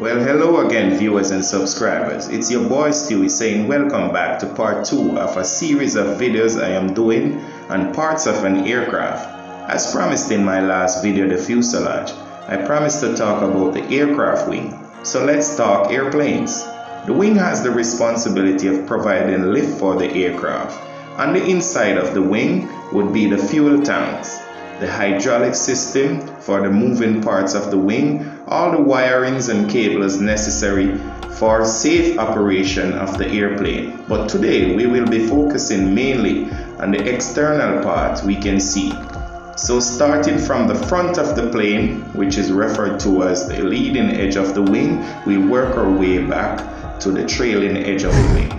Well, hello again, viewers and subscribers. It's your boy Stewie saying welcome back to part 2 of a series of videos I am doing on parts of an aircraft. As promised in my last video, the fuselage, I promised to talk about the aircraft wing. So let's talk airplanes. The wing has the responsibility of providing lift for the aircraft. On the inside of the wing would be the fuel tanks, the hydraulic system for the moving parts of the wing, all the wirings and cables necessary for safe operation of the airplane. But today we will be focusing mainly on the external parts we can see. So starting from the front of the plane, which is referred to as the leading edge of the wing, we'll work our way back to the trailing edge of the wing.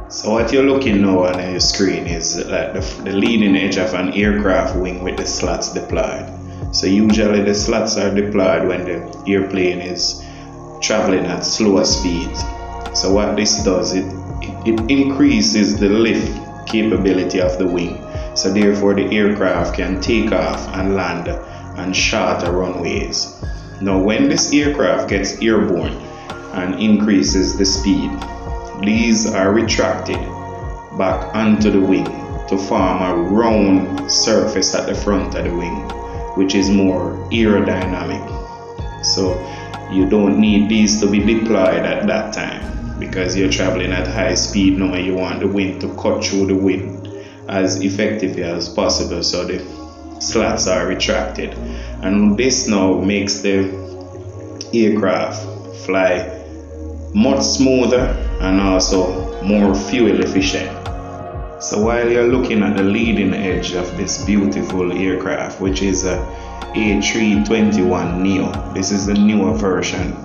So what you're looking now on your screen is like the leading edge of an aircraft wing with the slats deployed. So usually the slats are deployed when the airplane is traveling at slower speeds. So what this does, it increases the lift capability of the wing. So therefore the aircraft can take off and land on shorter runways. Now when this aircraft gets airborne and increases the speed, these are retracted back onto the wing to form a round surface at the front of the wing, which is more aerodynamic. So you don't need these to be deployed at that time because you're traveling at high speed now and you want the wind to cut through the wind as effectively as possible. So the slats are retracted, and this now makes the aircraft fly much smoother and also more fuel efficient. So while you're looking at the leading edge of this beautiful aircraft, which is a A321neo, this is the newer version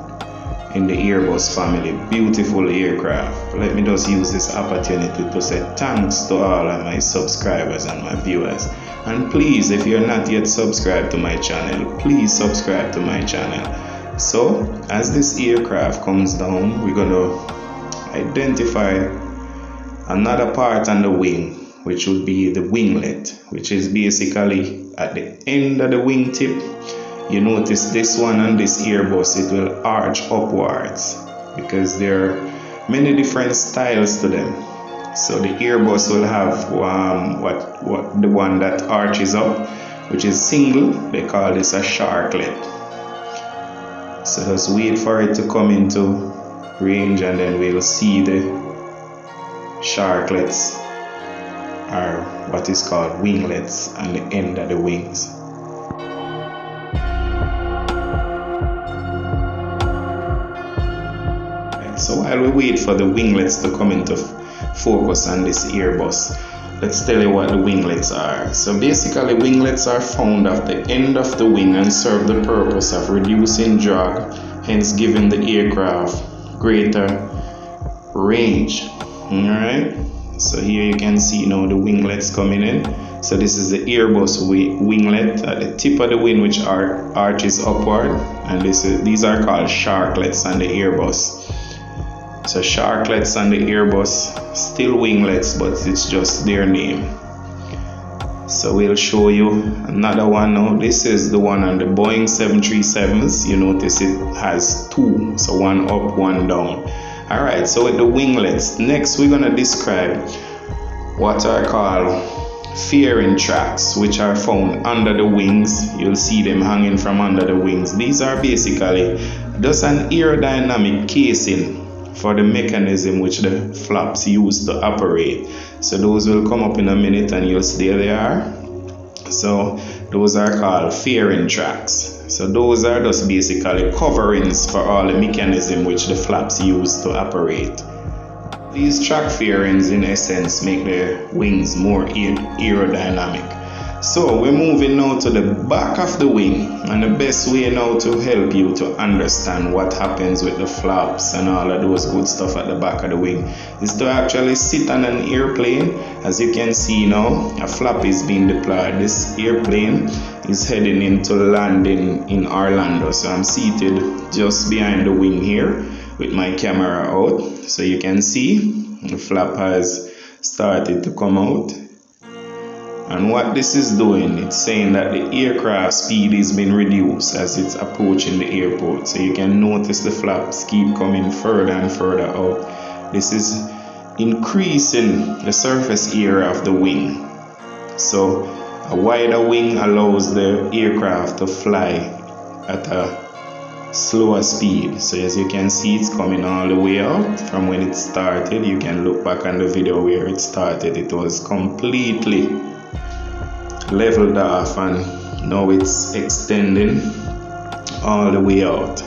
in the Airbus family, beautiful aircraft. Let me just use this opportunity to say thanks to all of my subscribers and my viewers. And please, if you're not yet subscribed to my channel, please subscribe to my channel. So as this aircraft comes down, we're going to identify another part on the wing, which would be the winglet, which is basically at the end of the wingtip. You notice this one on this Airbus, it will arch upwards because there are many different styles to them. So the Airbus will have the one that arches up, which is single. They call this a sharklet. So just wait for it to come into range and then we'll see the sharklets, or what is called winglets, on the end of the wings. So while we wait for the winglets to come into focus on this Airbus, let's tell you what the winglets are. So basically winglets are found at the end of the wing and serve the purpose of reducing drag, hence giving the aircraft greater range. Alright, so here you can see now the winglets coming in. So this is the Airbus winglet at the tip of the wing, which arches upward, and these are called sharklets on the Airbus. So sharklets on the Airbus, still winglets, but it's just their name. So we'll show you another one now. This is the one on the Boeing 737s. You notice it has two, so one up, one down. Alright, so with the winglets, next we're going to describe what are called fairing tracks, which are found under the wings. You'll see them hanging from under the wings. These are basically just an aerodynamic casing for the mechanism which the flaps use to operate. So those will come up in a minute and you'll see they are. So those are called fairing tracks. So those are just basically coverings for all the mechanism which the flaps use to operate. These track fairings in essence make the wings more aerodynamic. So we're moving now to the back of the wing, and the best way now to help you to understand what happens with the flaps and all of those good stuff at the back of the wing is to actually sit on an airplane. As you can see now, a flap is being deployed. This airplane is heading into landing in Orlando. So I'm seated just behind the wing here with my camera out. So you can see the flap has started to come out. And what this is doing, it's saying that the aircraft speed is being reduced as it's approaching the airport. So you can notice the flaps keep coming further and further out. This is increasing the surface area of the wing. So a wider wing allows the aircraft to fly at a slower speed. So as you can see, it's coming all the way out from when it started. You can look back on the video where it started. It was completely leveled off, and now it's extending all the way out.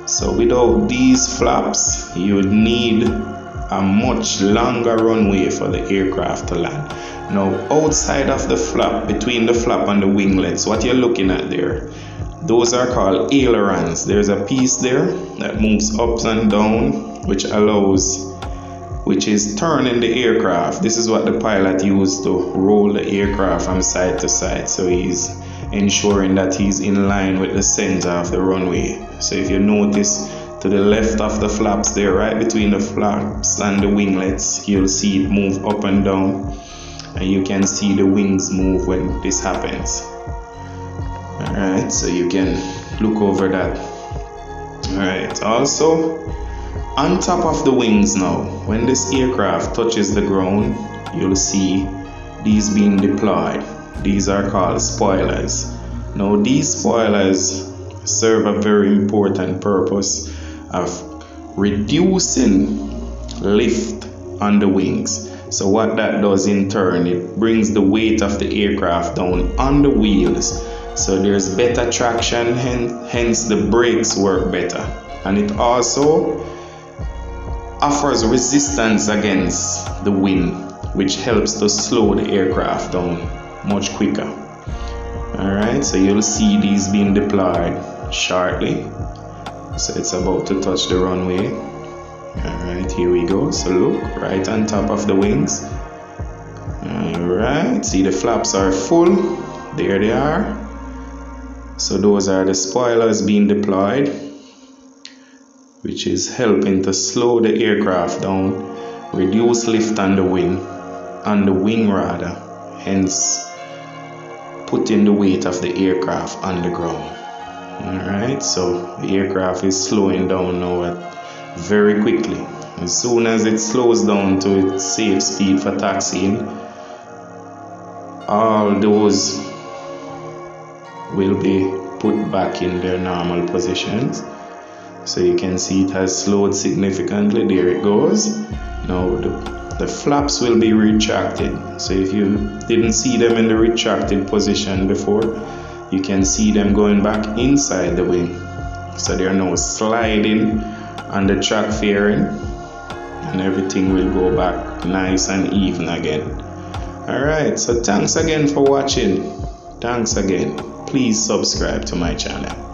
So without these flaps, you would need a much longer runway for the aircraft to land. Now outside of the flap, between the flap and the winglets, what you're looking at there, those are called ailerons. There's a piece there that moves up and down, which is turning the aircraft. This is what the pilot used to roll the aircraft from side to side. So he's ensuring that he's in line with the center of the runway. So if you notice to the left of the flaps there, right between the flaps and the winglets, you'll see it move up and down, and you can see the wings move when this happens. Alright, so you can look over that. Alright, also on top of the wings now, when this aircraft touches the ground, you'll see these being deployed. These are called spoilers. Now these spoilers serve a very important purpose of reducing lift on the wings. So what that does in turn, it brings the weight of the aircraft down on the wheels. So there's better traction, hence the brakes work better. And it also offers resistance against the wind, which helps to slow the aircraft down much quicker. Alright, so you'll see these being deployed shortly. So it's about to touch the runway. Alright, here we go. So look, right on top of the wings. Alright, see the flaps are full. There they are. So those are the spoilers being deployed, which is helping to slow the aircraft down, reduce lift on the wing, hence putting the weight of the aircraft on the ground. Alright, so the aircraft is slowing down now very quickly. As soon as it slows down to its safe speed for taxiing, all those will be put back in their normal positions. So you can see it has slowed significantly. There it goes. Now the flaps will be retracted. So if you didn't see them in the retracted position before, you can see them going back inside the wing. So they are now sliding on the track fairing, and everything will go back nice and even again. Alright, so thanks again for watching. Thanks again. Please subscribe to my channel.